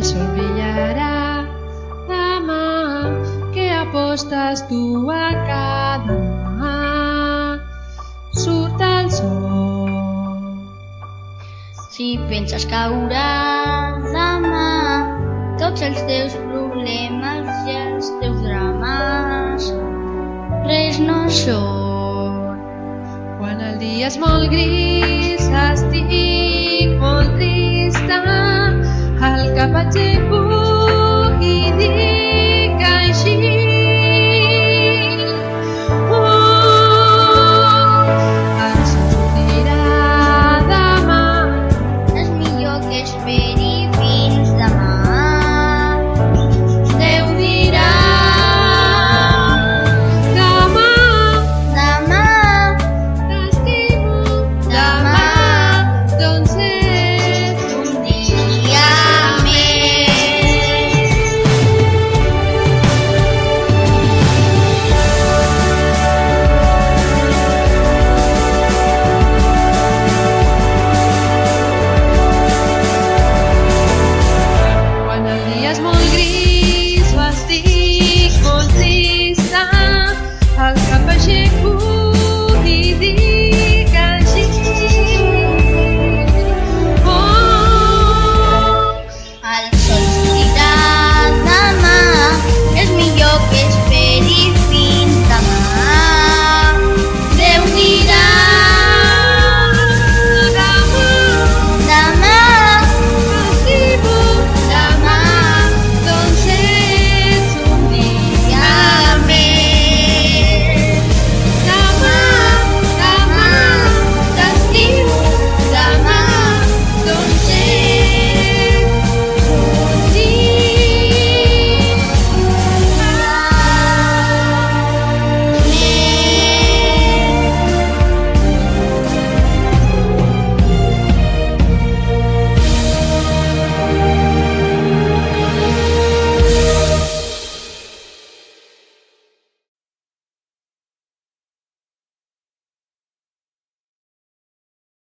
sol brillarà demà, que apostes tu a cada mà. Surt el sol. Si penses cauràs demà, tots els teus problemes i els teus drames res no són. Quan el dia és molt gris, estic molt trista, el cap aixeco